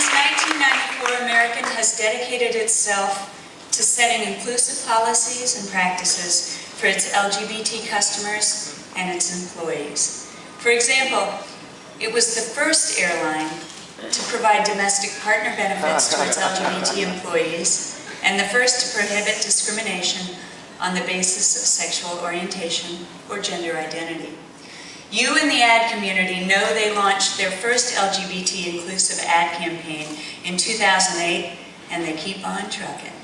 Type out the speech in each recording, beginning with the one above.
Since 1994, American has dedicated itself to setting inclusive policies and practices for its LGBT customers and its employees. For example, it was the first airline to provide domestic partner benefits to its LGBT employees and the first to prohibit discrimination on the basis of sexual orientation or gender identity. You in the ad community know they launched their first LGBT inclusive ad campaign in 2008, and they keep on trucking.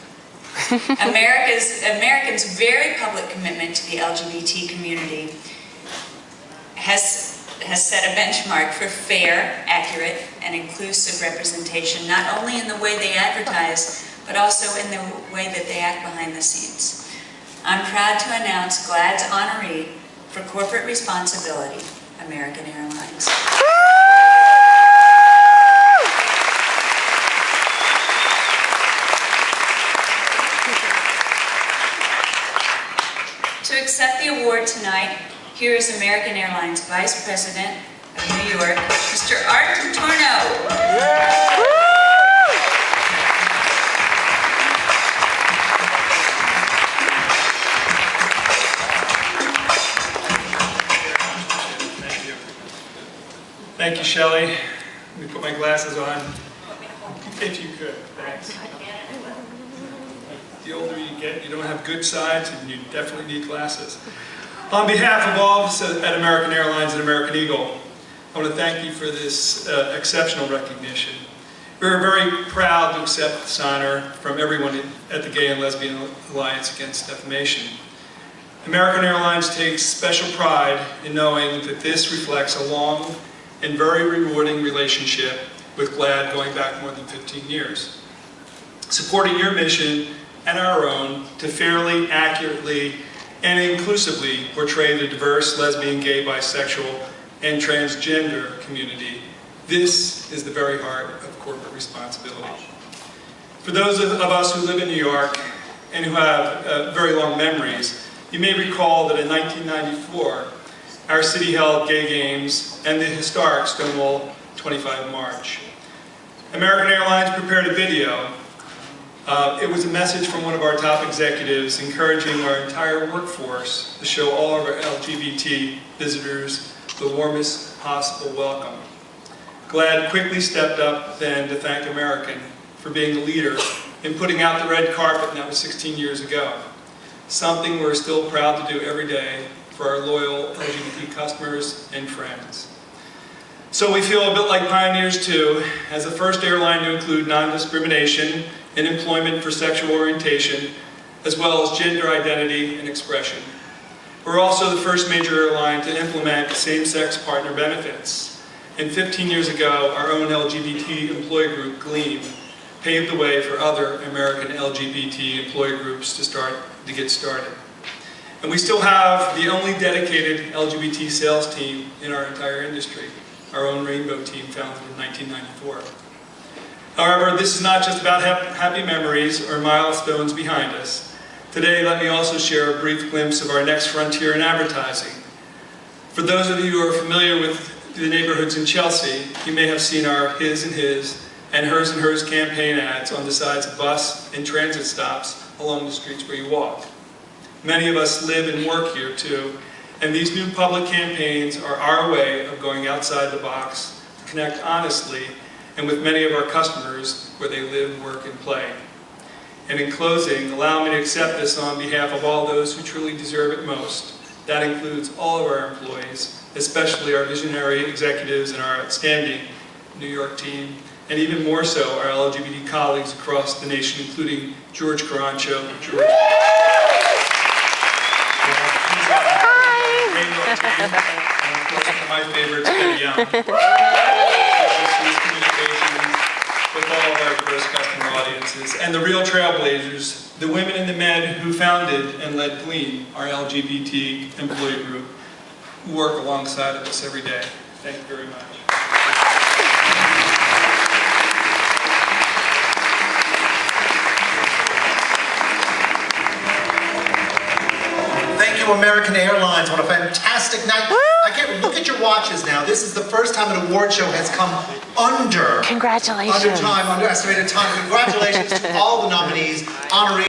American's very public commitment to the LGBT community has set a benchmark for fair, accurate, and inclusive representation, not only in the way they advertise, but also in the way that they act behind the scenes. I'm proud to announce GLAAD's honoree for Corporate Responsibility, American Airlines. To accept the award tonight, here is American Airlines Vice President of New York, Mr. Art Torno. Thank you, Shelley. Let me put my glasses on. If you could, thanks. The older you get, you don't have good sides, and you definitely need glasses. On behalf of all of us at American Airlines and American Eagle, I want to thank you for this exceptional recognition. We're very proud to accept this honor from everyone at the Gay and Lesbian Alliance Against Defamation. American Airlines takes special pride in knowing that this reflects a long and very rewarding relationship with GLAAD going back more than 15 years. Supporting your mission and our own to fairly, accurately, and inclusively portray the diverse lesbian, gay, bisexual, and transgender community. This is the very heart of corporate responsibility. For those of us who live in New York and who have very long memories, you may recall that in 1994, our city held gay games and the historic Stonewall 25 March. American Airlines prepared a video. It was a message from one of our top executives encouraging our entire workforce to show all of our LGBT visitors the warmest possible welcome. GLAAD quickly stepped up then to thank American for being the leader in putting out the red carpet, and that was 16 years ago. Something we're still proud to do every day for our loyal LGBT customers and friends. So we feel a bit like pioneers too, as the first airline to include non-discrimination in employment for sexual orientation, as well as gender identity and expression. We're also the first major airline to implement same-sex partner benefits. And 15 years ago, our own LGBT employee group, GLEAM, paved the way for other American LGBT employee groups to get started. And we still have the only dedicated LGBT sales team in our entire industry, our own Rainbow team founded in 1994. However, this is not just about happy memories or milestones behind us. Today, let me also share a brief glimpse of our next frontier in advertising. For those of you who are familiar with the neighborhoods in Chelsea, you may have seen our His and His and Hers and Hers campaign ads on the sides of bus and transit stops along the streets where you walk. Many of us live and work here too, and these new public campaigns are our way of going outside the box to connect honestly and with many of our customers where they live, work, and play. And in closing, allow me to accept this on behalf of all those who truly deserve it most. That includes all of our employees, especially our visionary executives and our outstanding New York team, and even more so our LGBT colleagues across the nation, including George Carancho, George. And of course, one of my favorites, Betty Young. Communications with all of our diverse customer audiences. And the real trailblazers, the women and the men who founded and led GLEAM, our LGBT employee group, who work alongside of us every day. Thank you very much. Thank you, American Airlines. What a fantastic night. can't look at your watches now. This is the first time an award show has come under Congratulations. underestimated time. Congratulations to all the nominees, honorees.